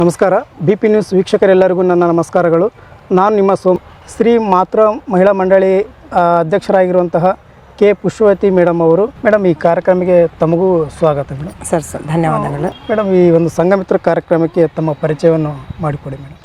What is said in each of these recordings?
ನಮಸ್ಕಾರ. BP news ವೀಕ್ಷಕರೆಲ್ಲರಿಗೂ ನನ್ನ ನಮಸ್ಕಾರಗಳು. ನಾನು ನಿಮ್ಮ ಶ್ರೀ ಮಾತೃ ಮಹಿಳಾ ಮಂಡಳಿ ಅಧ್ಯಕ್ಷರಾಗಿರುವಂತಹ ಕೆ ಪುಷ್ಪವತಿ ಮೇಡಮ್ ಅವರು. ಮೇಡಮ್, ಈ ಕಾರ್ಯಕ್ರಮಕ್ಕೆ ತಮಗೂ ಸ್ವಾಗತ ಮೇಡಮ್. ಸರ್ ಧನ್ಯವಾದಗಳು. ಮೇಡಮ್, ಈ ಒಂದು ಸಂಘಮಿತ್ರ ಕಾರ್ಯಕ್ರಮಕ್ಕೆ ತಮ್ಮ ಪರಿಚಯವನ್ನು ಮಾಡಿಕೊಡಿ ಮೇಡಮ್.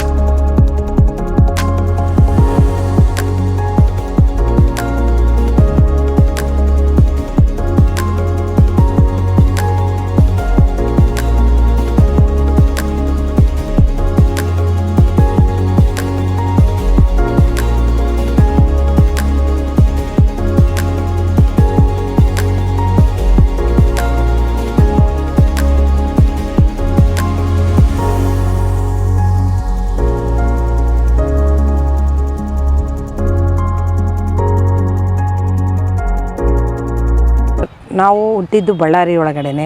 ನಾವು ಹುಟ್ಟಿದ್ದು ಬಳ್ಳಾರಿ ಒಳಗಡೆನೆ.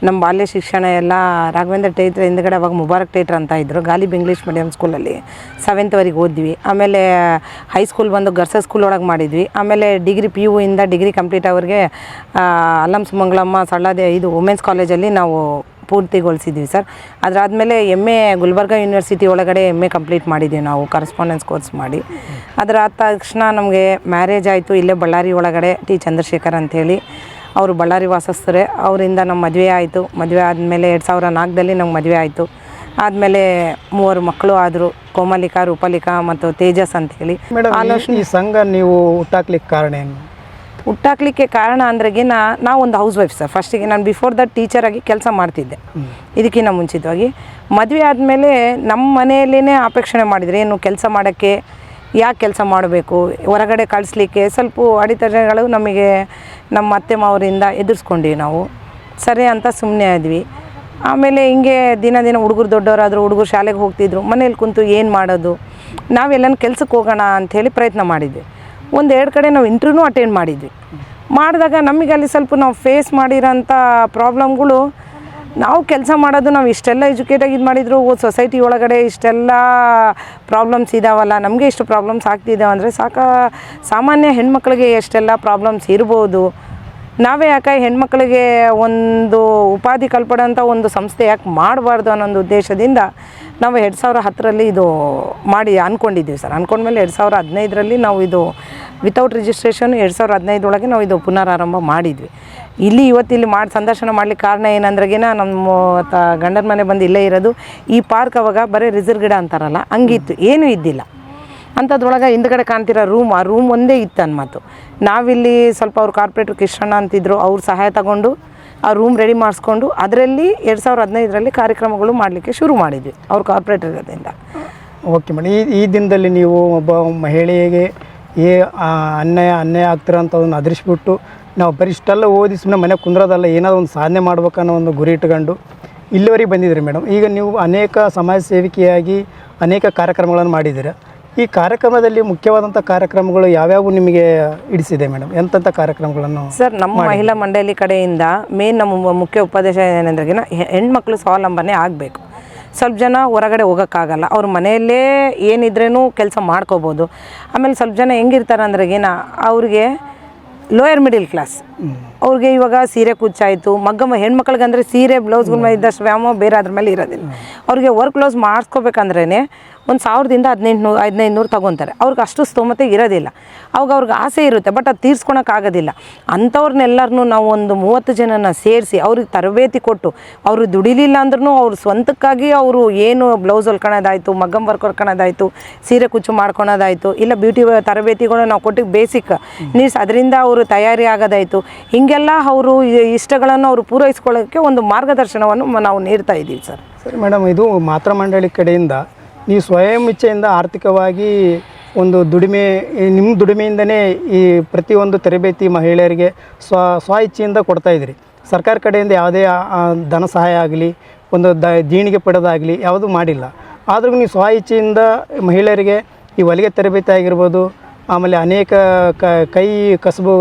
ನಮ್ಮ ಬಾಲ್ಯ ಶಿಕ್ಷಣ ಎಲ್ಲ ರಾಘವೇಂದ್ರ ಥಿಯೇಟ್ರ್ ಹಿಂದ್ಗಡೆ ಅವಾಗ ಮುಬಾರಕ್ ಥಿಯೇಟ್ರ್ ಅಂತ ಇದ್ದರು. ಗಾಲಿಬ್ ಇಂಗ್ಲೀಷ್ ಮೀಡಿಯಮ್ ಸ್ಕೂಲಲ್ಲಿ 7th ಓದ್ವಿ. ಆಮೇಲೆ ಹೈಸ್ಕೂಲ್ ಬಂದು ಗರ್ಸಸ್ ಸ್ಕೂಲ್ ಒಳಗೆ ಮಾಡಿದ್ವಿ. ಆಮೇಲೆ ಡಿಗ್ರಿ PU ಇಂದ ಡಿಗ್ರಿ ಕಂಪ್ಲೀಟ್ ಅವ್ರಿಗೆ ಅಲ್ಲಮ್ಸ್ ಮಂಗಳಮ್ಮ ಸಳ್ಳಾದೆ ಇದು ವುಮೆನ್ಸ್ ಕಾಲೇಜಲ್ಲಿ ನಾವು ಪೂರ್ತಿಗೊಳಿಸಿದ್ವಿ ಸರ್. ಅದಾದಮೇಲೆ MA ಗುಲ್ಬರ್ಗಾ ಯೂನಿವರ್ಸಿಟಿ ಒಳಗಡೆ MA ಕಂಪ್ಲೀಟ್ ಮಾಡಿದ್ವಿ ನಾವು ಕರೆಸ್ಪಾಂಡೆನ್ಸ್ ಕೋರ್ಸ್ ಮಾಡಿ. ಅದರ ಆದ ತಕ್ಷಣ ನಮಗೆ ಮ್ಯಾರೇಜ್ ಆಯಿತು. ಇಲ್ಲೇ ಬಳ್ಳಾರಿ ಒಳಗಡೆ T ಚಂದ್ರಶೇಖರ್ ಅಂಥೇಳಿ ಅವರು ಬಳ್ಳಾರಿ ವಾಸಸ್ಥರೇ. ಅವರಿಂದ ನಮ್ಮ ಮದುವೆ ಆಯಿತು. ಮದುವೆ ಆದಮೇಲೆ 2004ರಲ್ಲಿ ನಮ್ಗೆ ಮದುವೆ ಆಯಿತು. ಆದಮೇಲೆ 3 ಮಕ್ಕಳು ಆದರು, ಕೋಮಲಿಕಾ, ರೂಪಲಿಕಾ ಮತ್ತು ತೇಜಸ್ ಅಂಥೇಳಿ. ಮೇಡಮ್, ಈ ಸಂಘ ನೀವು ಹುಟ್ಟಾಕ್ಲಿಕ್ಕೆ ಕಾರಣ ಏನು? ಹುಟ್ಟಾಕ್ಲಿಕ್ಕೆ ಕಾರಣ ಅಂದ್ರೆಗೆ ನಾವು ಒಂದು ಹೌಸ್ ವೈಫ್ ಸರ್. ಫಸ್ಟಿಗೆ ನಾನು ಬಿಫೋರ್ ದಟ್ ಟೀಚರಾಗಿ ಕೆಲಸ ಮಾಡ್ತಿದ್ದೆ. ಇದಕ್ಕಿಂತ ಮುಂಚಿತವಾಗಿ ಮದುವೆ ಆದಮೇಲೆ ನಮ್ಮ ಮನೆಯಲ್ಲೇ ಅಪೇಕ್ಷಣೆ ಮಾಡಿದರೆ ಏನು ಕೆಲಸ ಮಾಡೋಕ್ಕೆ, ಯಾಕೆ ಕೆಲಸ ಮಾಡಬೇಕು, ಹೊರಗಡೆ ಕಳಿಸ್ಲಿಕ್ಕೆ ಸ್ವಲ್ಪ ಅಡೆತಡೆಗಳು ನಮಗೆ ನಮ್ಮ ಅತ್ತೆ ಮಾವರಿಂದ ಎದುರಿಸ್ಕೊಂಡ್ವಿ ನಾವು. ಸರಿ ಅಂತ ಸುಮ್ಮನೆ ಆದ್ವಿ. ಆಮೇಲೆ ಹಿಂಗೆ ದಿನ ಹುಡುಗರು ದೊಡ್ಡವರಾದರು, ಹುಡುಗರು ಶಾಲೆಗೆ ಹೋಗ್ತಿದ್ರು. ಮನೇಲಿ ಕುಂತು ಏನು ಮಾಡೋದು, ನಾವೆಲ್ಲನ ಕೆಲ್ಸಕ್ಕೆ ಹೋಗೋಣ ಅಂಥೇಳಿ ಪ್ರಯತ್ನ ಮಾಡಿದ್ವಿ. 1-2 ಕಡೆ ನಾವು ಇಂಟರ್ವ್ಯೂನೂ ಅಟೆಂಡ್ ಮಾಡಿದ್ವಿ. ಮಾಡಿದಾಗ ನಮಗೆ ಅಲ್ಲಿ ಸ್ವಲ್ಪ ನಾವು ಫೇಸ್ ಮಾಡಿರೋಂಥ ಪ್ರಾಬ್ಲಮ್ಗಳು, ನಾವು ಕೆಲಸ ಮಾಡೋದು, ನಾವು ಇಷ್ಟೆಲ್ಲ ಎಜುಕೇಟಾಗಿ ಇದು ಮಾಡಿದ್ರು ಸೊಸೈಟಿ ಒಳಗಡೆ ಇಷ್ಟೆಲ್ಲ ಪ್ರಾಬ್ಲಮ್ಸ್ ಇದ್ದಾವಲ್ಲ, ನಮಗೆ ಇಷ್ಟು ಪ್ರಾಬ್ಲಮ್ಸ್ ಆಗ್ತಿದ್ದಾವೆ ಅಂದರೆ ಸಾಮಾನ್ಯ ಹೆಣ್ಮಕ್ಳಿಗೆ ಎಷ್ಟೆಲ್ಲ ಪ್ರಾಬ್ಲಮ್ಸ್ ಇರ್ಬೋದು. ನಾವೇ ಯಾಕೆ ಹೆಣ್ಮಕ್ಳಿಗೆ ಒಂದು ಉಪಾಧಿ ಕಲ್ಪಡೋಂಥ ಒಂದು ಸಂಸ್ಥೆ ಯಾಕೆ ಮಾಡಬಾರ್ದು ಅನ್ನೋ ಉದ್ದೇಶದಿಂದ ನಾವು 2010ರಲ್ಲಿ ಇದು ಮಾಡಿ ಅಂದ್ಕೊಂಡಿದ್ದೀವಿ ಸರ್. ಅಂದ್ಕೊಂಡ್ಮೇಲೆ 2015ರಲ್ಲಿ ನಾವು ಇದು ವಿತೌಟ್ ರಿಜಿಸ್ಟ್ರೇಷನ್ 2015 ಒಳಗೆ ನಾವು ಇದು ಪುನರಾರಂಭ ಮಾಡಿದ್ವಿ. ಇವತ್ತಿಲ್ಲಿ ಸಂದರ್ಶನ ಮಾಡ್ಲಿಕ್ಕೆ ಕಾರಣ ಏನಂದ್ರೆಗಿನ ನಮ್ಮ ಗಂಡನ ಮನೆ ಬಂದು ಇಲ್ಲೇ ಇರೋದು. ಈ ಪಾರ್ಕ್ ಅವಾಗ ಬರೀ ರಿಸರ್ವ್ ಗಿಡ ಅಂತಾರಲ್ಲ ಹಂಗಿತ್ತು, ಏನೂ ಇದ್ದಿಲ್ಲ. ಅಂಥದ್ರೊಳಗೆ ಹಿಂದ್ಗಡೆ ಕಾಣ್ತಿರೋ ಆ ರೂಮ್ ಒಂದೇ ಇತ್ತು ಅನ್ಮಾತು. ನಾವಿಲ್ಲಿ ಸ್ವಲ್ಪ ಅವ್ರು ಕಾರ್ಪೊರೇಟ್ರ್ ಕೃಷ್ಣಣ್ಣ ಅಂತಿದ್ರು, ಅವ್ರ ಸಹಾಯ ತಗೊಂಡು ಆ ರೂಮ್ ರೆಡಿ ಮಾಡಿಸ್ಕೊಂಡು ಅದರಲ್ಲಿ 2015ರಲ್ಲಿ ಕಾರ್ಯಕ್ರಮಗಳು ಮಾಡಲಿಕ್ಕೆ ಶುರು ಮಾಡಿದ್ವಿ ಅವ್ರ ಕಾರ್ಪೊರೇಟರ್ದಿಂದ. ಓಕೆ ಮೇಡಮ್, ಈ ದಿನದಲ್ಲಿ ನೀವು ಒಬ್ಬ ಮಹಿಳೆಗೆ ಅನ್ಯಾಯ ಆಗ್ತಿರೋಂಥ ಒಂದು ಅದರಿಸ್ಬಿಟ್ಟು ನಾವು ಬರೀ ಇಷ್ಟೆಲ್ಲ ಓದಿ ಸುಮ್ಮನೆ ಮನೆ ಕುಂದ್ರೋದಲ್ಲ, ಏನಾದರೂ ಒಂದು ಸಾಧನೆ ಮಾಡ್ಬೇಕನ್ನೋ ಒಂದು ಗುರಿ ಇಟ್ಕೊಂಡು ಇಲ್ಲಿವರೆಗೆ ಬಂದಿದ್ರಿ ಮೇಡಮ್. ಈಗ ನೀವು ಅನೇಕ ಸಮಾಜ ಸೇವಿಕೆಯಾಗಿ ಅನೇಕ ಕಾರ್ಯಕ್ರಮಗಳನ್ನು ಮಾಡಿದ್ದೀರಾ. ಈ ಕಾರ್ಯಕ್ರಮದಲ್ಲಿ ಮುಖ್ಯವಾದಂಥ ಕಾರ್ಯಕ್ರಮಗಳು ಯಾವ್ಯಾವು ನಿಮಗೆ ಇಡಿಸಿದೆ ಮೇಡಮ್? ಎಂಥ ಕಾರ್ಯಕ್ರಮಗಳನ್ನು? ಸರ್, ನಮ್ಮ ಮಹಿಳಾ ಮಂಡಳಿ ಕಡೆಯಿಂದ ಮೇನ್ ನಮ್ಮ ಮುಖ್ಯ ಉಪದೇಶ ಏನಂದ್ರೆ ಹೆಣ್ಮಕ್ಳು ಸ್ವಾವಲಂಬನೆ ಆಗಬೇಕು. ಸ್ವಲ್ಪ ಜನ ಹೊರಗಡೆ ಹೋಗೋಕ್ಕಾಗಲ್ಲ, ಅವ್ರ ಮನೆಯಲ್ಲೇ ಏನಿದ್ರೂ ಕೆಲಸ ಮಾಡ್ಕೋಬೋದು. ಆಮೇಲೆ ಸ್ವಲ್ಪ ಜನ ಹೆಂಗಿರ್ತಾರೆ ಅಂದ್ರೆಗಿನ ಅವ್ರಿಗೆ ಲೋಯರ್ ಮಿಡಿಲ್ ಕ್ಲಾಸ್ ಅವ್ರಿಗೆ ಇವಾಗ ಸೀರೆ ಕುಚ್ಚಾಯಿತು, ಮಗ್ಗಮ್ಮ ಹೆಣ್ಮಕ್ಳಿಗೆ ಅಂದರೆ ಸೀರೆ ಬ್ಲೌಸ್ಗಳ ಮೇಲೆ ಇದ್ದಷ್ಟು ವ್ಯಾಮೋಹ ಬೇರೆ ಅದ್ರ ಮೇಲೆ ಇರೋದಿಲ್ಲ. ಅವ್ರಿಗೆ ವರ್ಕ್ ಬ್ಲೌಸ್ ಮಾಡಿಸ್ಕೋಬೇಕಂದ್ರೇ 1000ದಿಂದ 1500 ತೊಗೊತಾರೆ. ಅವ್ರಿಗೆ ಅಷ್ಟು ಸ್ತೋಮತೆ ಇರೋದಿಲ್ಲ. ಅವಾಗ ಅವ್ರಿಗೆ ಆಸೆ ಇರುತ್ತೆ, ಬಟ್ ಅದು ತೀರ್ಸ್ಕೊಳಕ್ಕಾಗೋದಿಲ್ಲ. ಅಂಥವ್ರನ್ನೆಲ್ಲರನ್ನೂ ನಾವು ಒಂದು 30 ಜನನ ಸೇರಿಸಿ ಅವ್ರಿಗೆ ತರಬೇತಿ ಕೊಟ್ಟು, ಅವರು ದುಡಿಲಿಲ್ಲ ಅಂದ್ರೂ ಅವ್ರು ಸ್ವಂತಕ್ಕಾಗಿ ಅವರು ಏನು ಬ್ಲೌಸ್ ಹೊಲ್ಕೊಳೋದಾಯಿತು, ಮಗ್ಗಮ್ ವರ್ಕ್ ಹೊಲ್ಕೊಳೋದಾಯಿತು, ಸೀರೆ ಕುಚ್ಚು ಮಾಡ್ಕೊಳೋದಾಯಿತು, ಇಲ್ಲ ಬ್ಯೂಟಿ ತರಬೇತಿಗಳು ನಾವು ಕೊಟ್ಟು ಬೇಸಿಕ್ ನೀಡ್ಸ್ ಅದರಿಂದ ಅವರು ತಯಾರಿ ಆಗೋದಾಯಿತು. ಹೀಗೆಲ್ಲ ಅವರು ಇಷ್ಟಗಳನ್ನು ಅವರು ಪೂರೈಸ್ಕೊಳ್ಳೋಕ್ಕೆ ಒಂದು ಮಾರ್ಗದರ್ಶನವನ್ನು ನಾವು ನೀಡ್ತಾ ಇದ್ದೀವಿ ಸರ್. ಸರಿ ಮೇಡಮ್, ಇದು ಮಾತೃ ಮಂಡಳಿ ಕಡೆಯಿಂದ ನೀವು ಸ್ವಯಂ ಇಚ್ಛೆಯಿಂದ ಆರ್ಥಿಕವಾಗಿ ಒಂದು ನಿಮ್ಮ ದುಡಿಮೆಯಿಂದನೇ ಈ ಪ್ರತಿಯೊಂದು ತರಬೇತಿ ಮಹಿಳೆಯರಿಗೆ ಸ್ವ ಇಚ್ಛೆಯಿಂದ ಕೊಡ್ತಾಯಿದ್ರಿ. ಸರ್ಕಾರ ಕಡೆಯಿಂದ ಯಾವುದೇ ಧನ ಸಹಾಯ ಆಗಲಿ, ಒಂದು ದೇಣಿಗೆ ಪಡೆದಾಗಲಿ ಯಾವುದೂ ಮಾಡಿಲ್ಲ. ಆದ್ರೂ ನೀವು ಸ್ವ ಇಚ್ಛೆಯಿಂದ ಮಹಿಳೆಯರಿಗೆ ಈ ಹೊಲಿಗೆ ತರಬೇತಿ ಆಗಿರ್ಬೋದು, ಆಮೇಲೆ ಅನೇಕ ಕೈ ಕಸಬು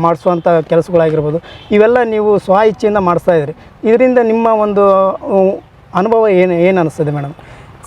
ಮಾಡಿಸುವಂಥ ಕೆಲಸಗಳಾಗಿರ್ಬೋದು, ಇವೆಲ್ಲ ನೀವು ಸ್ವ ಇಚ್ಛೆಯಿಂದ ಮಾಡಿಸ್ತಾಯಿದ್ರಿ. ಇದರಿಂದ ನಿಮ್ಮ ಒಂದು ಅನುಭವ ಏನು ಅನ್ನಿಸ್ತದೆ ಮೇಡಮ್?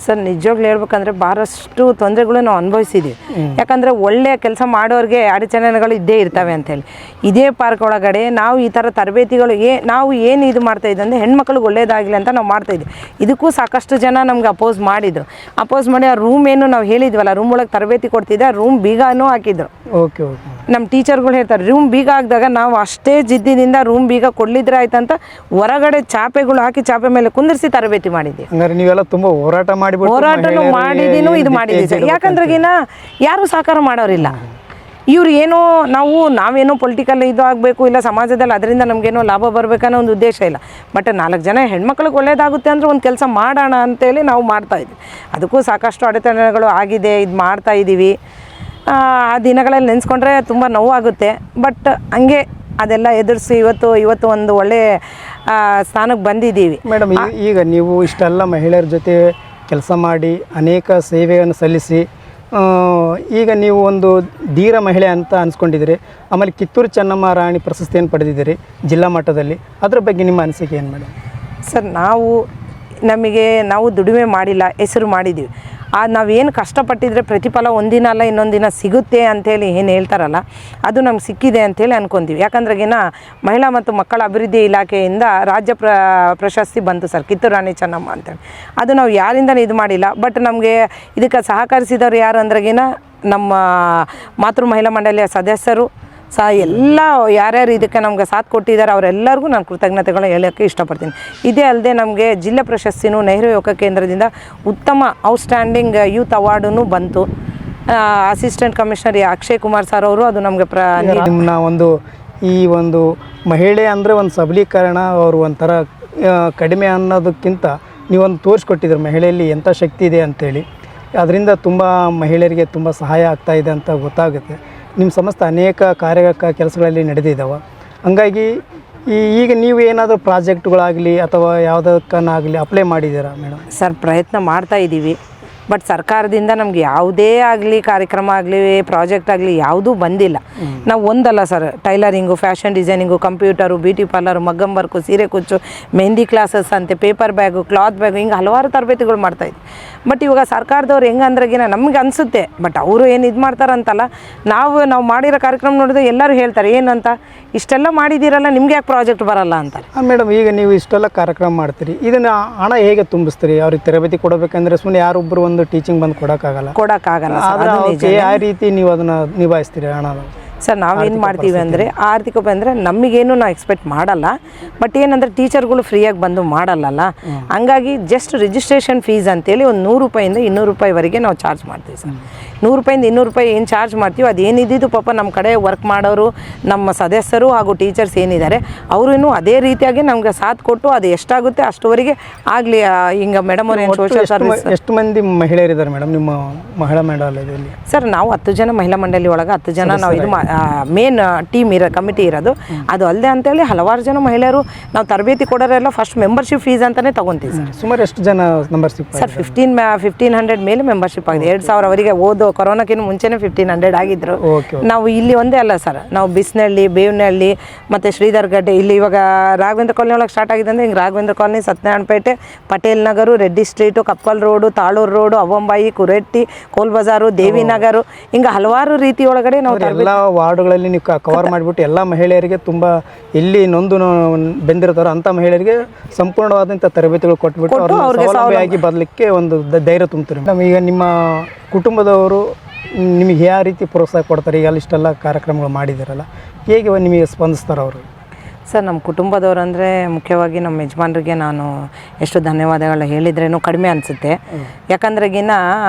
ಸರ್ ನಿಜವಾಗ್ಲೂ ಹೇಳ್ಬೇಕಂದ್ರೆ ಭಾಳಷ್ಟು ತೊಂದರೆಗಳು ನಾವು ಅನುಭವಿಸಿದ್ದೀವಿ. ಯಾಕಂದರೆ ಒಳ್ಳೆಯ ಕೆಲಸ ಮಾಡೋರಿಗೆ ಅಡಚಣೆಗಳು ಇದ್ದೇ ಇರ್ತವೆ ಅಂಥೇಳಿ. ಇದೇ ಪಾರ್ಕ್ ಒಳಗಡೆ ನಾವು ಈ ಥರ ತರಬೇತಿಗಳು ನಾವು ಏನು ಇದು ಮಾಡ್ತಾಯಿದ್ದೆ ಅಂದರೆ ಹೆಣ್ಮಕ್ಳಿಗೆ ಒಳ್ಳೇದಾಗಲಿ ಅಂತ ನಾವು ಮಾಡ್ತಾಯಿದ್ವಿ. ಇದಕ್ಕೂ ಸಾಕಷ್ಟು ಜನ ನಮ್ಗೆ ಅಪೋಸ್ ಮಾಡಿದರು. ಅಪೋಸ್ ಮಾಡಿ ಆ ರೂಮ್ ಏನು ನಾವು ಹೇಳಿದ್ವಲ್ಲ, ರೂಮ್ ಒಳಗೆ ತರಬೇತಿ ಕೊಡ್ತಿದ್ದೆ, ಆ ರೂಮ್ ಬೀಗನೂ ಹಾಕಿದ್ರು. Okay okay. ನಮ್ಮ ಟೀಚರ್ಗಳು ಹೇಳ್ತಾರೆ, ರೂಮ್ ಬೀಗ ಹಾಕಿದಾಗ ನಾವು ಅಷ್ಟೇ ಜಿದ್ದಿನಿಂದ ರೂಮ್ ಬೀಗ ಕೊಡ್ಲಿದ್ರೆ ಆಯ್ತಂತ ಹೊರಗಡೆ ಚಾಪೆಗಳು ಹಾಕಿ ಚಾಪೆ ಮೇಲೆ ಕುಂದಿರಿಸಿ ತರಬೇತಿ ಮಾಡಿದ್ದೀವಿ. ಹಂಗಾರೆ ನೀವೆಲ್ಲ ತುಂಬ ಹೋರಾಟನೂ ಮಾಡಿದೀನು, ಇದು ಮಾಡಿದ್ದೀವಿ ಸರ್. ಯಾಕಂದ್ರೆಗಿನ ಯಾರು ಸಹಕಾರ ಮಾಡೋರಿಲ್ಲ. ಇವ್ರು ಏನೋ ನಾವೇನೋ ಪೊಲಿಟಿಕಲ್ ಇದು ಆಗಬೇಕು, ಇಲ್ಲ ಸಮಾಜದಲ್ಲಿ ಅದರಿಂದ ನಮಗೇನೋ ಲಾಭ ಬರಬೇಕನ್ನೋ ಒಂದು ಉದ್ದೇಶ ಇಲ್ಲ. ಬಟ್ 4 ಜನ ಹೆಣ್ಮಕ್ಳಿಗೆ ಒಳ್ಳೇದಾಗುತ್ತೆ ಅಂದರೆ ಒಂದು ಕೆಲಸ ಮಾಡೋಣ ಅಂತೇಳಿ ನಾವು ಮಾಡ್ತಾಯಿದ್ವಿ. ಅದಕ್ಕೂ ಸಾಕಷ್ಟು ಅಡೆತಡೆಗಳು ಆಗಿದೆ, ಇದು ಮಾಡ್ತಾಯಿದ್ದೀವಿ. ಆ ದಿನಗಳಲ್ಲಿ ನೆನೆಸ್ಕೊಂಡ್ರೆ ತುಂಬ ನೋವಾಗುತ್ತೆ. ಬಟ್ ಹಂಗೆ ಅದೆಲ್ಲ ಎದುರಿಸಿ ಇವತ್ತು ಒಂದು ಒಳ್ಳೆ ಸ್ಥಾನಕ್ಕೆ ಬಂದಿದ್ದೀವಿ. ಮೇಡಮ್, ಈಗ ನೀವು ಇಷ್ಟೆಲ್ಲ ಮಹಿಳೆಯರ ಜೊತೆ ಕೆಲಸ ಮಾಡಿ ಅನೇಕ ಸೇವೆಯನ್ನು ಸಲ್ಲಿಸಿ ಈಗ ನೀವು ಒಂದು ಧೀರ ಮಹಿಳೆ ಅಂತ ಅನ್ಸ್ಕೊಂಡಿದ್ದೀರಿ. ಆಮೇಲೆ ಕಿತ್ತೂರು ಚೆನ್ನಮ್ಮ ರಾಣಿ ಪ್ರಶಸ್ತಿಯನ್ನು ಪಡೆದಿದ್ದೀರಿ ಜಿಲ್ಲಾ ಮಟ್ಟದಲ್ಲಿ. ಅದ್ರ ಬಗ್ಗೆ ನಿಮ್ಮ ಅನಿಸಿಕೆ ಏನು ಮೇಡಮ್? ಸರ್, ನಾವು ದುಡಿಮೆ ಮಾಡಿಲ್ಲ, ಹೆಸರು ಮಾಡಿದ್ದೀವಿ. ನಾವೇನು ಕಷ್ಟಪಟ್ಟಿದ್ರೆ ಪ್ರತಿಫಲ ಒಂದಿನ ಅಲ್ಲ ಇನ್ನೊಂದು ದಿನ ಸಿಗುತ್ತೆ ಅಂಥೇಳಿ ಏನು ಹೇಳ್ತಾರಲ್ಲ, ಅದು ನಮ್ಗೆ ಸಿಕ್ಕಿದೆ ಅಂಥೇಳಿ ಅನ್ಕೊತೀವಿ. ಯಾಕಂದ್ರೆಗಿನ ಮಹಿಳಾ ಮತ್ತು ಮಕ್ಕಳ ಅಭಿವೃದ್ಧಿ ಇಲಾಖೆಯಿಂದ ರಾಜ್ಯ ಪ್ರಶಸ್ತಿ ಬಂತು ಸರ್, ಕಿತ್ತೂರು ರಾಣಿ ಚೆನ್ನಮ್ಮ ಅಂತೇಳಿ. ಅದು ನಾವು ಯಾರಿಂದಲೂ ಇದು ಮಾಡಿಲ್ಲ. ಬಟ್ ನಮಗೆ ಇದಕ್ಕೆ ಸಹಕರಿಸಿದವರು ಯಾರು ಅಂದ್ರೆಗಿನ ನಮ್ಮ ಮಾತೃ ಮಹಿಳಾ ಮಂಡಳಿಯ ಸದಸ್ಯರು ಎಲ್ಲ ಯಾರ್ಯಾರು ಇದಕ್ಕೆ ನಮ್ಗೆ ಸಾಥ್ ಕೊಟ್ಟಿದ್ದಾರೆ ಅವರೆಲ್ಲರಿಗೂ ನಾನು ಕೃತಜ್ಞತೆಗಳು ಹೇಳೋಕ್ಕೆ ಇಷ್ಟಪಡ್ತೀನಿ. ಇದೇ ಅಲ್ಲದೆ ನಮಗೆ ಜಿಲ್ಲಾ ಪ್ರಶಸ್ತಿನೂ ನೆಹರು ಯುವಕ ಕೇಂದ್ರದಿಂದ ಉತ್ತಮ ಔಟ್ಸ್ಟ್ಯಾಂಡಿಂಗ್ ಯೂತ್ ಅವಾರ್ಡೂ ಬಂತು. Assistant commissioner Akshay Kumar sir ಅವರು ಅದು ನಮಗೆ ನಿಮ್ಮನ್ನ ಈ ಒಂದು ಮಹಿಳೆ ಅಂದರೆ ಒಂದು ಸಬಲೀಕರಣ, ಅವರು ಒಂಥರ ಕಡಿಮೆ ಅನ್ನೋದಕ್ಕಿಂತ ನೀವೊಂದು ತೋರಿಸ್ಕೊಟ್ಟಿದ್ರು ಮಹಿಳೆಯಲ್ಲಿ ಎಂಥ ಶಕ್ತಿ ಇದೆ ಅಂಥೇಳಿ. ಅದರಿಂದ ತುಂಬ ಮಹಿಳೆಯರಿಗೆ ತುಂಬ ಸಹಾಯ ಆಗ್ತಾಯಿದೆ ಅಂತ ಗೊತ್ತಾಗುತ್ತೆ. ನಿಮ್ಮ ಸಂಸ್ಥೆ ಅನೇಕ ಕೆಲಸಗಳಲ್ಲಿ ನಡೆದಿದ್ದಾವೆ. ಹಂಗಾಗಿ ಈಗ ನೀವು ಏನಾದರೂ ಪ್ರಾಜೆಕ್ಟ್ಗಳಾಗಲಿ ಅಥವಾ ಯಾವುದಕ್ಕನ್ನಾಗಲಿ ಅಪ್ಲೈ ಮಾಡಿದ್ದೀರಾ ಮೇಡಮ್? ಸರ್, ಪ್ರಯತ್ನ ಮಾಡ್ತಾ ಇದ್ದೀವಿ. ಬಟ್ ಸರ್ಕಾರದಿಂದ ನಮ್ಗೆ ಯಾವುದೇ ಆಗಲಿ ಕಾರ್ಯಕ್ರಮ ಆಗಲಿ ಪ್ರಾಜೆಕ್ಟ್ ಆಗಲಿ ಯಾವುದೂ ಬಂದಿಲ್ಲ. ನಾವು ಒಂದಲ್ಲ sir, tailoring, fashion designing, computer, beauty parlour, ಮಗ್ಗಂ ವರ್ಕು, ಸೀರೆ ಕುಚ್ಚು, ಮೆಹಂದಿ ಕ್ಲಾಸಸ್ ಅಂತೆ, ಪೇಪರ್ ಬ್ಯಾಗು, ಕ್ಲಾತ್ ಬ್ಯಾಗು, ಹಿಂಗೆ ಹಲವಾರು ತರಬೇತಿಗಳು ಮಾಡ್ತಾಯಿದ್ವಿ. ಬಟ್ ಇವಾಗ ಸರ್ಕಾರದವ್ರು ಹೆಂಗಂದ್ರೆಗಿನ ನಮ್ಗೆ ಅನಿಸುತ್ತೆ, ಬಟ್ ಅವರು ಏನು ಇದು ಮಾಡ್ತಾರಂತಲ್ಲ, ನಾವು ಮಾಡಿರೋ ಕಾರ್ಯಕ್ರಮ ನೋಡಿದ್ರೆ ಎಲ್ಲರೂ ಹೇಳ್ತಾರೆ ಏನಂತ, ಇಷ್ಟೆಲ್ಲ ಮಾಡಿದ್ದೀರಲ್ಲ ನಿಮ್ಗೆ ಯಾಕೆ ಪ್ರಾಜೆಕ್ಟ್ ಬರಲ್ಲ ಅಂತಾರೆ. ಮೇಡಮ್, ಈಗ ನೀವು ಇಷ್ಟೆಲ್ಲ ಕಾರ್ಯಕ್ರಮ ಮಾಡ್ತೀರಿ, ಇದನ್ನು ಹಣ ಹೇಗೆ ತುಂಬಿಸ್ತೀರಿ? ಅವ್ರಿಗೆ ತರಬೇತಿ ಕೊಡಬೇಕಂದ್ರೆ ಸುಮ್ಮನೆ ಯಾರೊಬ್ಬರು ಒಂದು ಟೀಚಿಂಗ್ ಬಂದು ಕೊಡೋಕ್ಕಾಗಲ್ಲ. ಯಾವ ರೀತಿ ನೀವು ಅದನ್ನು ನಿಭಾಯಿಸ್ತೀರಿ ಹಣ? ಸರ್, ನಾವೇನು ಮಾಡ್ತೀವಿ ಅಂದರೆ ಆರ್ಥಿಕ ಅಂದರೆ ನಮಗೇನು ನಾವು ಎಕ್ಸ್ಪೆಕ್ಟ್ ಮಾಡಲ್ಲ. ಬಟ್ ಏನಂದರೆ ಟೀಚರ್ಗಳು ಫ್ರೀಯಾಗಿ ಬಂದು ಮಾಡಲ್ಲಲ್ಲ. ಹಂಗಾಗಿ ಜಸ್ಟ್ ರಿಜಿಸ್ಟ್ರೇಷನ್ ಫೀಸ್ ಅಂತೇಳಿ ಒಂದು 100 ರೂಪಾಯಿಂದ 200 ರೂಪಾಯಿವರೆಗೆ ನಾವು ಚಾರ್ಜ್ ಮಾಡ್ತೀವಿ ಸರ್. 100 ರೂಪಾಯಿಂದ 200 ರೂಪಾಯಿ ಏನು ಚಾರ್ಜ್ ಮಾಡ್ತೀವಿ, ಅದೇನಿದ್ದು ಪಾಪ ನಮ್ಮ ಕಡೆ ವರ್ಕ್ ಮಾಡೋರು, ನಮ್ಮ ಸದಸ್ಯರು ಹಾಗೂ ಟೀಚರ್ಸ್ ಏನಿದ್ದಾರೆ ಅವರು ಅದೇ ರೀತಿಯಾಗಿ ನಮ್ಗೆ ಸಾಥ್ ಕೊಟ್ಟು ಅದು ಎಷ್ಟಾಗುತ್ತೆ ಅಷ್ಟುವರೆಗೆ ಆಗಲಿ. ಹಿಂಗೆ ಮೇಡಮ್ ಅವ್ರು ಏನು ಸೋಷಿಯಲ್ ಸರ್ವಿಸ್. ಎಷ್ಟು ಮಂದಿ ಮಹಿಳೆಯರಿದ್ದಾರೆ ಮೇಡಮ್ ನಿಮ್ಮ ಮಹಿಳಾ ಮಂಡಲದಲ್ಲಿ? ಸರ್, ನಾವು 10 ಜನ ಮಹಿಳಾ ಮಂಡಳಿ ಒಳಗೆ 10 ಜನ ನಾವು ಇದು ಮೇನ್ ಟೀಮ್ ಕಮಿಟಿ ಇರೋದು. ಅದು ಅಲ್ಲದೆ ಅಂತೇಳಿ ಹಲವಾರು ಜನ ಮಹಿಳೆಯರು ನಾವು ತರಬೇತಿ ಕೊಡೋರೆಲ್ಲ ಫಸ್ಟ್ ಮೆಂಬರ್ಶಿಪ್ ಫೀಸ್ ಅಂತಲೇ ತೊಗೊತೀವಿ ಸರ್. ಸುಮಾರು ಎಷ್ಟು ಜನ ಮೆಂಬರ್ಶಿಪ್? ಸರ್, 1500 ಮೇಲೆ ಮೆಂಬರ್ಶಿಪ್ ಆಗಿದೆ. 2000 ಅವರಿಗೆ ಕೊರೋನಾಕ್ಕಿಂತ ಮುಂಚೆನೇ 1500 ಆಗಿದ್ರು. ನಾವು ಇಲ್ಲಿ ಒಂದೇ ಅಲ್ಲ ಸರ್, ನಾವು ಬಿಸ್ನಹಳ್ಳಿ, ಬೇವನಹಳ್ಳಿ ಮತ್ತು ಶ್ರೀಧರ್ ಗಡ್ಡೆ, ಇಲ್ಲಿ ಇವಾಗ ರಾಘವೇಂದ್ರ ಕಾಲನಿ ಒಳಗೆ ಸ್ಟಾರ್ಟ್ ಆಗಿದೆ ಅಂದರೆ ಹಿಂಗೆ Raghavendra colony, ಸತ್ಯನಾರಾಯಣಪೇಟೆ, Patel ನಗರು, Reddy street, ಕಪ್ಪಲ್ road, Taluru road, ಅವ್ವಂಬಾಯಿ, ಕುರೆಟ್ಟಿ, ಕೋಲ್ ಬಜಾರು, ದೇವಿನಗರು, ಹಿಂಗೆ ಹಲವಾರು ರೀತಿ ಒಳಗಡೆ ನಾವು ಎಲ್ಲ ವಾರ್ಡ್ಗಳಲ್ಲಿ ನೀವು ಕವರ್ ಮಾಡಿಬಿಟ್ಟು ಎಲ್ಲ ಮಹಿಳೆಯರಿಗೆ ತುಂಬ ಎಲ್ಲಿ ನೊಂದು ಬೆಂದಿರ್ತಾರೋ ಅಂಥ ಮಹಿಳೆಯರಿಗೆ ಸಂಪೂರ್ಣವಾದಂಥ ತರಬೇತಿಗಳು ಕೊಟ್ಬಿಟ್ಟು ಅವ್ರಿಗೆ ಬರಲಿಕ್ಕೆ ಒಂದು ಧೈರ್ಯ ತುಂಬ್ತಾರೆ. ಈಗ ನಿಮ್ಮ ಕುಟುಂಬದವರು ನಿಮಗೆ ಯಾವ ರೀತಿ ಪ್ರೋತ್ಸಾಹ ಕೊಡ್ತಾರೆ? ಈಗ ಇಷ್ಟೆಲ್ಲ ಕಾರ್ಯಕ್ರಮಗಳು ಮಾಡಿದ್ದೀರಲ್ಲ, ಹೇಗೆ ನಿಮಗೆ ಸ್ಪಂದಿಸ್ತಾರೆ ಅವರು? ಸರ್, ನಮ್ಮ ಕುಟುಂಬದವ್ರು ಅಂದರೆ ಮುಖ್ಯವಾಗಿ ನಮ್ಮ ಯಜಮಾನ್ರಿಗೆ ನಾನು ಎಷ್ಟು ಧನ್ಯವಾದಗಳು ಹೇಳಿದ್ರೇನು ಕಡಿಮೆ ಅನಿಸುತ್ತೆ. ಯಾಕಂದ್ರೆಗಿನ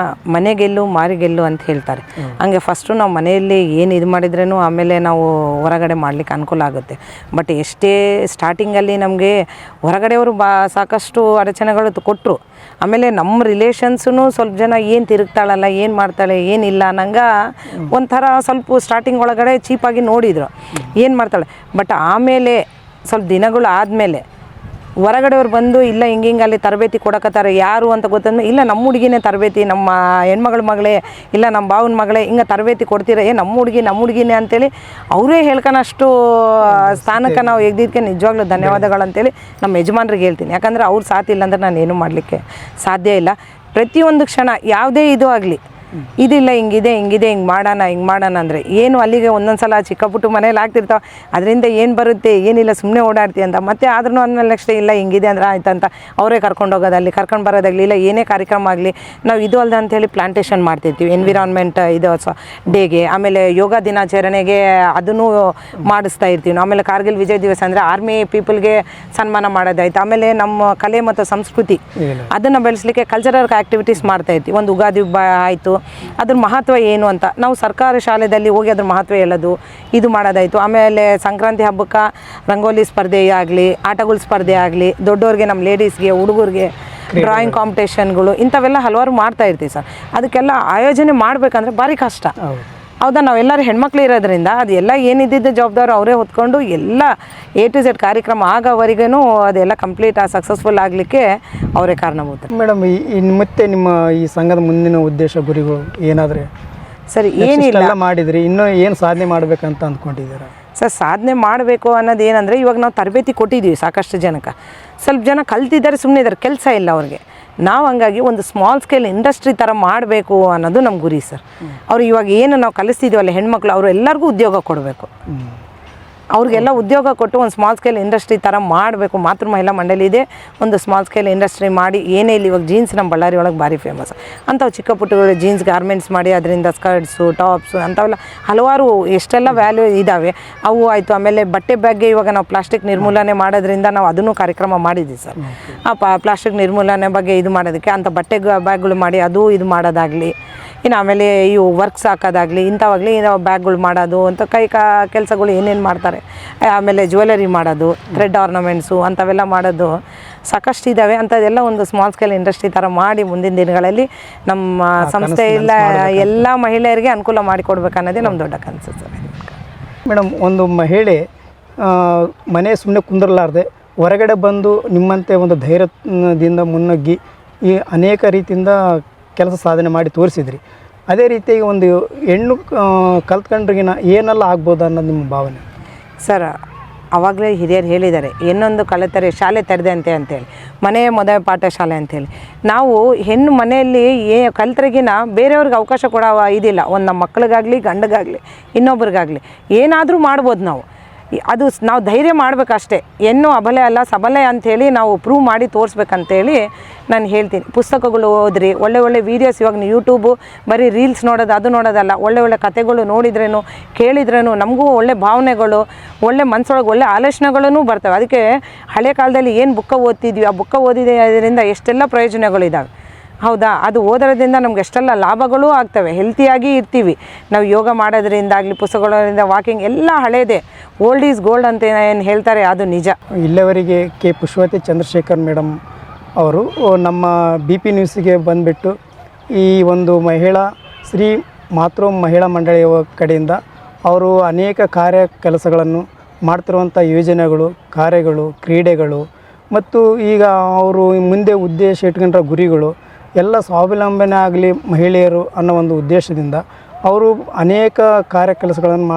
ಮನೆಗೆಲ್ಲು ಮಾರಿಗೆಲ್ಲು ಅಂತ ಹೇಳ್ತಾರೆ. ಹಂಗೆ ಫಸ್ಟು ನಾವು ಮನೆಯಲ್ಲಿ ಏನು ಇದು ಮಾಡಿದ್ರೇನು ಆಮೇಲೆ ನಾವು ಹೊರಗಡೆ ಮಾಡಲಿಕ್ಕೆ ಅನುಕೂಲ ಆಗುತ್ತೆ. ಬಟ್ ಎಷ್ಟೇ ಸ್ಟಾರ್ಟಿಂಗಲ್ಲಿ ನಮಗೆ ಹೊರಗಡೆಯವರು ಸಾಕಷ್ಟು ಅಡಚಣೆಗಳು ಕೊಟ್ಟರು. ಆಮೇಲೆ ನಮ್ಮ ರಿಲೇಷನ್ಸೂ ಸ್ವಲ್ಪ ಜನ ಏನು ತಿರುಗ್ತಾಳಲ್ಲ, ಏನು ಮಾಡ್ತಾಳೆ, ಏನಿಲ್ಲ ನಂಗೆ ಒಂಥರ ಸ್ವಲ್ಪ ಸ್ಟಾರ್ಟಿಂಗ್ ಒಳಗಡೆ ಚೀಪಾಗಿ ನೋಡಿದರು, ಏನು ಮಾಡ್ತಾಳೆ. ಬಟ್ ಆಮೇಲೆ ಸ್ವಲ್ಪ ದಿನಗಳು ಆದಮೇಲೆ ಹೊರಗಡೆಯವ್ರು ಬಂದು ಇಲ್ಲ ಹಿಂಗೆ ಅಲ್ಲಿ ತರಬೇತಿ ಕೊಡಕತ್ತಾರೆ, ಯಾರು ಅಂತ ಗೊತ್ತಂದ್ರೆ ಇಲ್ಲ ನಮ್ಮ ಹುಡುಗಿನೇ ತರಬೇತಿ, ನಮ್ಮ ಹೆಣ್ಮಗಳ ಮಗಳೇ, ಇಲ್ಲ ನಮ್ಮ ಭಾವನ ಮಗಳೇ, ಹಿಂಗೆ ತರಬೇತಿ ಕೊಡ್ತೀರ, ನಮ್ಮ ಹುಡುಗಿನೇ ಅಂತೇಳಿ ಅವರೇ ಹೇಳ್ಕೊಳಷ್ಟು ಸ್ಥಾನಕ್ಕೆ ನಾವು ಎಗ್ದಿದ್ದಕ್ಕೆ ನಿಜವಾಗ್ಲೂ ಧನ್ಯವಾದಗಳು ಅಂತೇಳಿ ನಮ್ಮ ಯಜಮಾನ್ರಿಗೆ ಹೇಳ್ತೀನಿ. ಯಾಕಂದರೆ ಅವ್ರು ಸಾಥ್ ಇಲ್ಲ ಅಂದರೆ ನಾನು ಏನೂ ಮಾಡಲಿಕ್ಕೆ ಸಾಧ್ಯ ಇಲ್ಲ. ಪ್ರತಿಯೊಂದು ಕ್ಷಣ ಯಾವುದೇ ಇದು ಆಗಲಿ, ಇದಿಲ್ಲ ಹಿಂಗಿದೆ ಹಿಂಗೆ ಮಾಡೋಣ ಅಂದರೆ ಏನು ಅಲ್ಲಿಗೆ ಒಂದೊಂದು ಸಲ ಚಿಕ್ಕ ಪುಟ್ಟು ಮನೇಲಿ ಆಗ್ತಿರ್ತಾವೆ, ಅದರಿಂದ ಏನು ಬರುತ್ತೆ ಏನಿಲ್ಲ ಸುಮ್ಮನೆ ಓಡಾಡ್ತಿ ಅಂತ. ಮತ್ತೆ ಆದ್ರೂ ಅಂದಮೇಲೆ ನೆಕ್ಸ್ಟ್ ಇಲ್ಲ ಹಿಂಗಿದೆ ಅಂದರೆ ಆಯ್ತಂತ ಅವರೇ ಕರ್ಕೊಂಡು ಹೋಗೋದಲ್ಲಿ ಕರ್ಕೊಂಡು ಬರೋದಾಗಲಿ, ಇಲ್ಲ ಏನೇ ಕಾರ್ಯಕ್ರಮ ಆಗಲಿ ನಾವು ಇದು ಅಲ್ಲದೆ ಅಂಥೇಳಿ ಪ್ಲಾಂಟೇಷನ್ ಮಾಡ್ತಿರ್ತೀವಿ ಎನ್ವಿರಾನ್ಮೆಂಟ್ ಇದು ಡೇಗೆ. ಆಮೇಲೆ ಯೋಗ ದಿನಾಚರಣೆಗೆ ಅದನ್ನು ಮಾಡಿಸ್ತಾ ಇರ್ತೀವಿ. ಆಮೇಲೆ ಕಾರ್ಗಿಲ್ ವಿಜಯ್ ದಿವಸ ಅಂದರೆ ಆರ್ಮಿ ಪೀಪಲ್ಗೆ ಸನ್ಮಾನ ಮಾಡೋದಾಯ್ತು. ಆಮೇಲೆ ನಮ್ಮ ಕಲೆ ಮತ್ತು ಸಂಸ್ಕೃತಿ ಅದನ್ನು ಬೆಳೆಸಲಿಕ್ಕೆ ಕಲ್ಚರಲ್ ಆ್ಯಕ್ಟಿವಿಟೀಸ್ ಮಾಡ್ತಾ ಇರ್ತೀವಿ. ಒಂದು ಉಗಾದಿ ಆಯಿತು, ಅದ್ರ ಮಹತ್ವ ಏನು ಅಂತ ನಾವು ಸರ್ಕಾರಿ ಶಾಲೆಯಲ್ಲಿ ಹೋಗಿ ಅದ್ರ ಮಹತ್ವ ಹೇಳೋದು ಇದು ಮಾಡೋದಾಯಿತು. ಆಮೇಲೆ ಸಂಕ್ರಾಂತಿ ಹಬ್ಬಕ್ಕೆ ರಂಗೋಲಿ ಸ್ಪರ್ಧೆ ಆಗಲಿ, ಆಟಗಳ ಸ್ಪರ್ಧೆ ಆಗಲಿ, ದೊಡ್ಡವ್ರಿಗೆ ನಮ್ಮ ಲೇಡೀಸ್ಗೆ ಹುಡುಗರಿಗೆ ಡ್ರಾಯಿಂಗ್ ಕಾಂಪಿಟೇಷನ್ಗಳು ಇಂಥವೆಲ್ಲ ಹಲವಾರು ಮಾಡ್ತಾ ಇರ್ತೀವಿ ಸರ್. ಅದಕ್ಕೆಲ್ಲ ಆಯೋಜನೆ ಮಾಡಬೇಕಂದ್ರೆ ಭಾರಿ ಕಷ್ಟ. ಹೌದಾ, ನಾವೆಲ್ಲರೂ ಹೆಣ್ಮಕ್ಳು ಇರೋದ್ರಿಂದ ಅದು ಎಲ್ಲ ಏನಿದ್ದಿದ್ದು ಜವಾಬ್ದಾರಿ ಅವರೇ ಹೊತ್ಕೊಂಡು ಎಲ್ಲ A to Z ಕಾರ್ಯಕ್ರಮ ಆಗೋವರೆಗೂ ಅದೆಲ್ಲ ಕಂಪ್ಲೀಟ್ ಸಕ್ಸಸ್ಫುಲ್ ಆಗಲಿಕ್ಕೆ ಅವರೇ ಕಾರಣಭೂತರು. ಮೇಡಮ್, ಮತ್ತೆ ನಿಮ್ಮ ಈ ಸಂಘದ ಮುಂದಿನ ಉದ್ದೇಶ ಗುರಿಗಳು ಏನಾದರೆ ಸರಿ ಏನಿಲ್ಲ ಮಾಡಿದ್ರಿ, ಇನ್ನೂ ಏನು ಸಾಧನೆ ಮಾಡಬೇಕಂತ ಅಂದ್ಕೊಂಡಿದ್ದೀರಾ? ಸರ್, ಸಾಧನೆ ಮಾಡಬೇಕು ಅನ್ನೋದು ಏನಂದರೆ ಇವಾಗ ನಾವು ತರಬೇತಿ ಕೊಟ್ಟಿದ್ದೀವಿ ಸಾಕಷ್ಟು ಜನಕ್ಕೆ. ಸ್ವಲ್ಪ ಜನ ಕಲ್ತಿದ್ದಾರೆ, ಸುಮ್ಮನೆ ಇದ್ದಾರೆ, ಕೆಲಸ ಇಲ್ಲ ಅವ್ರಿಗೆ. ನಾವು ಹಂಗಾಗಿ ಒಂದು ಸ್ಮಾಲ್ ಸ್ಕೇಲ್ ಇಂಡಸ್ಟ್ರಿ ಥರ ಮಾಡಬೇಕು ಅನ್ನೋದು ನಮ್ಮ ಗುರಿ ಸರ್. ಅವ್ರು ಇವಾಗ ಏನು ನಾವು ಕಲಿಸ್ತಿದ್ದೀವಲ್ಲ ಹೆಣ್ಮಕ್ಳು, ಅವರು ಎಲ್ಲರಿಗೂ ಉದ್ಯೋಗ ಕೊಡಬೇಕು. ಅವ್ರಿಗೆಲ್ಲ ಉದ್ಯೋಗ ಕೊಟ್ಟು ಒಂದು ಸ್ಮಾಲ್ ಸ್ಕೇಲ್ ಇಂಡಸ್ಟ್ರಿ ಥರ ಮಾಡಬೇಕು. ಮಾತೃ ಮಹಿಳಾ ಮಂಡಳಿ ಇದೆ, ಒಂದು ಸ್ಮಾಲ್ ಸ್ಕೇಲ್ ಇಂಡಸ್ಟ್ರಿ ಮಾಡಿ ಏನೇ ಇಲ್ಲಿ ಇವಾಗ ಜೀನ್ಸ್ ನಮ್ಮ ಬಳ್ಳಾರಿ ಒಳಗೆ ಭಾರಿ ಫೇಮಸ್. ಅಂಥವು ಚಿಕ್ಕ ಪುಟ್ಟಗಳು ಜೀನ್ಸ್ ಗಾರ್ಮೆಂಟ್ಸ್ ಮಾಡಿ ಅದರಿಂದ ಸ್ಕರ್ಟ್ಸು ಟಾಪ್ಸು ಅಂಥವೆಲ್ಲ ಹಲವಾರು ಎಷ್ಟೆಲ್ಲ ವ್ಯಾಲ್ಯೂ ಇದ್ದಾವೆ ಅವು ಆಯಿತು. ಆಮೇಲೆ ಬಟ್ಟೆ ಬ್ಯಾಗ್ಗೆ ಇವಾಗ ನಾವು ಪ್ಲಾಸ್ಟಿಕ್ ನಿರ್ಮೂಲನೆ ಮಾಡೋದ್ರಿಂದ ನಾವು ಅದನ್ನು ಕಾರ್ಯಕ್ರಮ ಮಾಡಿದ್ದೀವಿ ಸರ್. ಆ ಪ್ಲಾಸ್ಟಿಕ್ ನಿರ್ಮೂಲನೆ ಬಗ್ಗೆ ಇದು ಮಾಡೋದಕ್ಕೆ ಅಂಥ ಬಟ್ಟೆ ಬ್ಯಾಗ್ಗಳು ಮಾಡಿ ಅದು ಇದು ಮಾಡೋದಾಗಲಿ, ಇನ್ನು ಆಮೇಲೆ ಇವು ವರ್ಕ್ಸ್ ಹಾಕೋದಾಗಲಿ ಇಂಥವಾಗಲಿ ಬ್ಯಾಗ್ಗಳು ಮಾಡೋದು ಅಂತ ಕೆಲಸಗಳು ಏನೇನು ಮಾಡ್ತಾರೆ. ಆಮೇಲೆ ಜ್ಯುವೆಲರಿ ಮಾಡೋದು, ಥ್ರೆಡ್ ಆರ್ನಮೆಂಟ್ಸು ಅಂಥವೆಲ್ಲ ಮಾಡೋದು ಸಾಕಷ್ಟು ಇದ್ದಾವೆ. ಅಂಥದ್ದೆಲ್ಲ ಒಂದು ಸ್ಮಾಲ್ ಸ್ಕೇಲ್ ಇಂಡಸ್ಟ್ರಿ ಥರ ಮಾಡಿ ಮುಂದಿನ ದಿನಗಳಲ್ಲಿ ನಮ್ಮ ಸಂಸ್ಥೆ ಎಲ್ಲ ಮಹಿಳೆಯರಿಗೆ ಅನುಕೂಲ ಮಾಡಿಕೊಡ್ಬೇಕು ಅನ್ನೋದೇ ನಮ್ಮ ದೊಡ್ಡ ಕನಸು ಸರ್. ಮೇಡಮ್, ಒಂದು ಮಹಿಳೆ ಮನೆ ಸುಮ್ಮನೆ ಕುಂದಿರಲಾರ್ದೆ ಹೊರಗಡೆ ಬಂದು ನಿಮ್ಮಂತೆ ಒಂದು ಧೈರ್ಯದಿಂದ ಮುನ್ನುಗ್ಗಿ ಈ ಅನೇಕ ರೀತಿಯಿಂದ ಕೆಲಸ ಸಾಧನೆ ಮಾಡಿ ತೋರಿಸಿದ್ರಿ. ಅದೇ ರೀತಿಯಾಗಿ ಒಂದು ಹೆಣ್ಣು ಕಲ್ತ್ಕೊಂಡ್ರಿಗಿನ ಏನೆಲ್ಲ ಆಗ್ಬೋದು ಅನ್ನೋದು ನಿಮ್ಮ ಭಾವನೆ? ಸರ್, ಆವಾಗಲೇ ಹಿರಿಯರು ಹೇಳಿದ್ದಾರೆ, ಇನ್ನೊಂದು ಕಲಿತರೆ ಶಾಲೆ ತೆರೆದೆ ಅಂತೇಳಿ, ಮನೆಯ ಮೊದಲ ಪಾಠಶಾಲೆ ಅಂತೇಳಿ. ನಾವು ಹೆಣ್ಣು ಮನೆಯಲ್ಲಿ ಕಲ್ತ್ರಿಗಿನ ಬೇರೆಯವ್ರಿಗೆ ಅವಕಾಶ ಕೊಡೋ ಇದಿಲ್ಲ. ಒಂದು ನಮ್ಮ ಮಕ್ಳಿಗಾಗಲಿ ಗಂಡಗಾಗಲಿ ಇನ್ನೊಬ್ರಿಗಾಗಲಿ ಏನಾದರೂ ಮಾಡ್ಬೋದು ನಾವು. ಅದು ನಾವು ಧೈರ್ಯ ಮಾಡಬೇಕಷ್ಟೇ. ಹೆಣ್ಣು ಅಬಲೆ ಅಲ್ಲ ಸಬಲೆ ಅಂಥೇಳಿ ನಾವು ಪ್ರೂವ್ ಮಾಡಿ ತೋರಿಸ್ಬೇಕಂತೇಳಿ ನಾನು ಹೇಳ್ತೀನಿ. ಪುಸ್ತಕಗಳು ಓದ್ರಿ, ಒಳ್ಳೆ ವೀಡಿಯೋಸ್. ಇವಾಗ ನೀವು ಯೂಟ್ಯೂಬು ಬರೀ ರೀಲ್ಸ್ ನೋಡೋದು ಅದು ನೋಡೋದಲ್ಲ, ಒಳ್ಳೆ ಕಥೆಗಳು ನೋಡಿದ್ರೇನು ಕೇಳಿದ್ರೇನು ನಮಗೂ ಒಳ್ಳೆ ಭಾವನೆಗಳು, ಒಳ್ಳೆ ಮನಸ್ಸೊಳಗೆ ಒಳ್ಳೆ ಆಲೋಚನೆಗಳೂ ಬರ್ತವೆ. ಅದಕ್ಕೆ ಹಳೆ ಕಾಲದಲ್ಲಿ ಏನು ಬುಕ್ಕ ಓದ್ತಿದ್ವಿ, ಆ ಬುಕ್ಕ ಓದಿದ್ದರಿಂದ ಎಷ್ಟೆಲ್ಲ ಪ್ರಯೋಜನಗಳಿದ್ದಾವೆ. ಹೌದಾ, ಅದು ಓದೋದ್ರಿಂದ ನಮ್ಗೆ ಎಷ್ಟೆಲ್ಲ ಲಾಭಗಳೂ ಆಗ್ತವೆ, ಹೆಲ್ತಿಯಾಗಿ ಇರ್ತೀವಿ ನಾವು. ಯೋಗ ಮಾಡೋದ್ರಿಂದಾಗಲಿ, ಪುಸ್ತಕಗಳಿಂದ, ವಾಕಿಂಗ್ ಎಲ್ಲ ಹಳೇದೇ. ಓಲ್ಡ್ ಈಸ್ ಗೋಲ್ಡ್ ಅಂತ ಏನು ಹೇಳ್ತಾರೆ, ಅದು ನಿಜ. ಇಲ್ಲಿವರೆಗೆ ಕೆ ಪುಷ್ಪವತಿ ಚಂದ್ರಶೇಖರ್ ಮೇಡಮ್ ಅವರು ನಮ್ಮ BP ನ್ಯೂಸಿಗೆ ಬಂದುಬಿಟ್ಟು ಈ ಒಂದು ಶ್ರೀ ಮಾತೃ ಮಹಿಳಾ ಮಂಡಳಿಯ ಕಡೆಯಿಂದ ಅವರು ಅನೇಕ ಕೆಲಸಗಳನ್ನು ಮಾಡ್ತಿರುವಂಥ ಯೋಜನೆಗಳು, ಕಾರ್ಯಗಳು, ಕ್ರೀಡೆಗಳು ಮತ್ತು ಈಗ ಅವರು ಮುಂದೆ ಉದ್ದೇಶ ಇಟ್ಕೊಂಡ್ರ ಗುರಿಗಳು ಎಲ್ಲ ಸ್ವಾವಲಂಬನೆ ಆಗಲಿ ಮಹಿಳೆಯರು ಅನ್ನೋ ಒಂದು ಉದ್ದೇಶದಿಂದ ಅವರು ಅನೇಕ ಕೆಲಸಗಳನ್ನು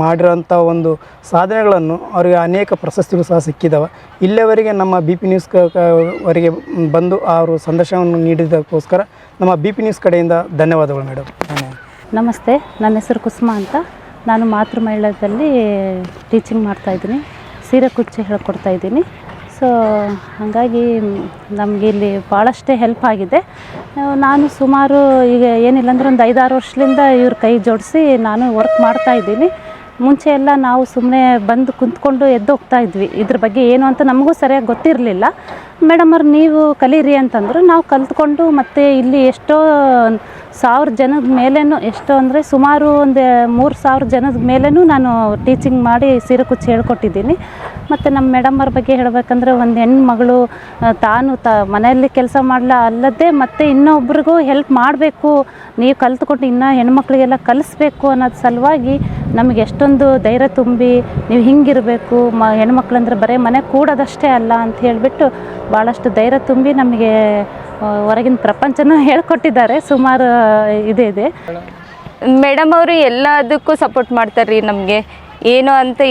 ಮಾಡಿರೋಂಥ ಒಂದು ಸಾಧನೆಗಳನ್ನು ಅವರಿಗೆ ಅನೇಕ ಪ್ರಶಸ್ತಿಗಳು ಸಹ ಸಿಕ್ಕಿದ್ದಾವೆ. ಇಲ್ಲಿವರೆಗೆ ನಮ್ಮ BP ನ್ಯೂಸ್ ವರೆಗೆ ಬಂದು ಅವರು ಸಂದರ್ಶನವನ್ನು ನೀಡಿದ್ದಕ್ಕೋಸ್ಕರ ನಮ್ಮ BP ನ್ಯೂಸ್ ಕಡೆಯಿಂದ ಧನ್ಯವಾದಗಳು ಮೇಡಮ್. ನಮಸ್ತೆ, ನನ್ನ ಹೆಸರು ಕುಸುಮ ಅಂತ. ನಾನು ಮಾತೃ ಮಹಿಳಾದಲ್ಲಿ ಟೀಚಿಂಗ್ ಮಾಡ್ತಾಯಿದ್ದೀನಿ, ಸೀರೆ ಕುಚ್ಚು ಹೇಳ್ಕೊಡ್ತಾಯಿದ್ದೀನಿ. ಸೊ ಹಾಗಾಗಿ ನಮಗೆ ಇಲ್ಲಿ ಭಾಳಷ್ಟೇ ಹೆಲ್ಪ್ ಆಗಿದೆ. ನಾನು ಸುಮಾರು ಈಗ ಏನಿಲ್ಲ ಅಂದರೆ ಒಂದು 5-6 ವರ್ಷದಿಂದ ಇವ್ರ ಕೈ ಜೋಡಿಸಿ ನಾನು ವರ್ಕ್ ಮಾಡ್ತಾಯಿದ್ದೀನಿ. ಮುಂಚೆ ಎಲ್ಲ ನಾವು ಸುಮ್ಮನೆ ಬಂದು ಕುಂತ್ಕೊಂಡು ಎದ್ದು ಹೋಗ್ತಾ ಇದ್ವಿ. ಇದ್ರ ಬಗ್ಗೆ ಏನು ಅಂತ ನಮಗೂ ಸರಿಯಾಗಿ ಗೊತ್ತಿರಲಿಲ್ಲ. ಮೇಡಮವ್ರು ನೀವು ಕಲೀರಿ ಅಂತಂದರು. ನಾವು ಕಲ್ತ್ಕೊಂಡು ಮತ್ತು ಇಲ್ಲಿ ಎಷ್ಟೋ 1000 ಜನದ ಮೇಲೇನು, ಎಷ್ಟೋ ಅಂದರೆ ಸುಮಾರು ಒಂದು 3000 ಜನದ ಮೇಲೇನು ನಾನು ಟೀಚಿಂಗ್ ಮಾಡಿ ಸೀರೆ ಕುಚ್ಚು ಹೇಳ್ಕೊಟ್ಟಿದ್ದೀನಿ. ಮತ್ತು ನಮ್ಮ ಮೇಡಮವ್ರ ಬಗ್ಗೆ ಹೇಳಬೇಕಂದ್ರೆ ಒಂದು ಹೆಣ್ಮಗಳು ತಾನು ಮನೆಯಲ್ಲಿ ಕೆಲಸ ಅಲ್ಲದೆ ಮತ್ತು ಇನ್ನೊಬ್ರಿಗೂ ಹೆಲ್ಪ್ ಮಾಡಬೇಕು, ನೀವು ಕಲ್ತ್ಕೊಂಡು ಇನ್ನೂ ಹೆಣ್ಮಕ್ಳಿಗೆಲ್ಲ ಕಲಿಸ್ಬೇಕು ಅನ್ನೋದು ಸಲುವಾಗಿ ನಮಗೆ ಎಷ್ಟೊಂದು ಧೈರ್ಯ ತುಂಬಿ ನೀವು ಹಿಂಗಿರಬೇಕು, ಹೆಣ್ಮಕ್ಳಂದ್ರೆ ಬರೀ ಮನೆ ಕೂಡೋದಷ್ಟೇ ಅಲ್ಲ ಅಂತ ಹೇಳಿಬಿಟ್ಟು ಭಾಳಷ್ಟು ಧೈರ್ಯ ತುಂಬಿ ನಮಗೆ ಹೊರಗಿನ ಪ್ರಪಂಚನೂ ಹೇಳ್ಕೊಟ್ಟಿದ್ದಾರೆ. ಸುಮಾರು ಇದೆ. ಮೇಡಮ್ ಅವರು ಎಲ್ಲದಕ್ಕೂ ಸಪೋರ್ಟ್ ಮಾಡ್ತಾರೆ ರೀ ನಮಗೆ. ಏನು ಅಂತ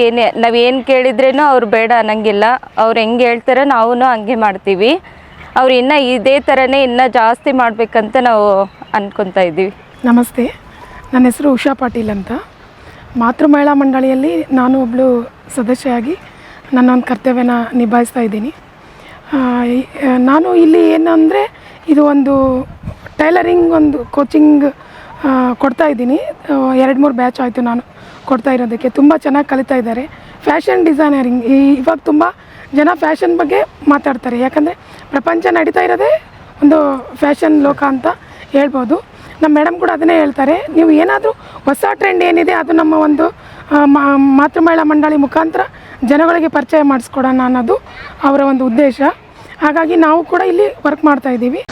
ನಾವೇನು ಕೇಳಿದ್ರೇನು ಅವ್ರು ಬೇಡ ಅನ್ನಂಗಿಲ್ಲ. ಅವ್ರು ಹೆಂಗೆ ಹೇಳ್ತಾರೆ ನಾವು ಹಂಗೆ ಮಾಡ್ತೀವಿ. ಅವ್ರು ಇನ್ನೂ ಇದೇ ಥರನೇ ಇನ್ನೂ ಜಾಸ್ತಿ ಮಾಡಬೇಕಂತ ನಾವು ಅಂದ್ಕೊತಾ ಇದ್ದೀವಿ. ನಮಸ್ತೆ, ನನ್ನ ಹೆಸರು ಉಷಾ ಪಾಟೀಲ್ ಅಂತ. ಮಾತೃ ಮಹಿಳಾ ಮಂಡಳಿಯಲ್ಲಿ ನಾನು ಒಬ್ಬಳು ಸದಸ್ಯೆಯಾಗಿ ನನ್ನ ಒಂದು ಕರ್ತವ್ಯನ ನಿಭಾಯಿಸ್ತಾ ಇದ್ದೀನಿ. ನಾನು ಇಲ್ಲಿ ಏನಂದರೆ ಇದು ಒಂದು ಟೈಲರಿಂಗ್ ಒಂದು ಕೋಚಿಂಗ್ ಕೊಡ್ತಾ ಇದ್ದೀನಿ. 2-3 ಬ್ಯಾಚ್ ಆಯಿತು ನಾನು ಕೊಡ್ತಾ ಇರೋದಕ್ಕೆ. ತುಂಬ ಚೆನ್ನಾಗಿ ಕಲಿತಾ ಇದ್ದಾರೆ. ಫ್ಯಾಷನ್ ಡಿಸೈನರಿಂಗ್ ಇವಾಗ ತುಂಬ ಜನ ಫ್ಯಾಷನ್ ಬಗ್ಗೆ ಮಾತಾಡ್ತಾರೆ, ಯಾಕಂದರೆ ಪ್ರಪಂಚ ನಡೀತಾ ಇರೋದೇ ಒಂದು ಫ್ಯಾಷನ್ ಲೋಕ ಅಂತ ಹೇಳ್ಬೋದು. ನಮ್ಮ ಮೇಡಮ್ ಕೂಡ ಅದನ್ನೇ ಹೇಳ್ತಾರೆ, ನೀವು ಏನಾದರೂ ಹೊಸ ಟ್ರೆಂಡ್ ಏನಿದೆ ಅದು ನಮ್ಮ ಒಂದು ಮಾತೃ ಮಹಿಳಾ ಮಂಡಳಿ ಮುಖಾಂತರ ಜನಗಳಿಗೆ ಪರಿಚಯ ಮಾಡಿಸ್ಕೊಡೋಣ ಅನ್ನೋದು ಅವರ ಒಂದು ಉದ್ದೇಶ. ಹಾಗಾಗಿ ನಾವು ಕೂಡ ಇಲ್ಲಿ ವರ್ಕ್ ಮಾಡ್ತಾ ಇದ್ದೀವಿ.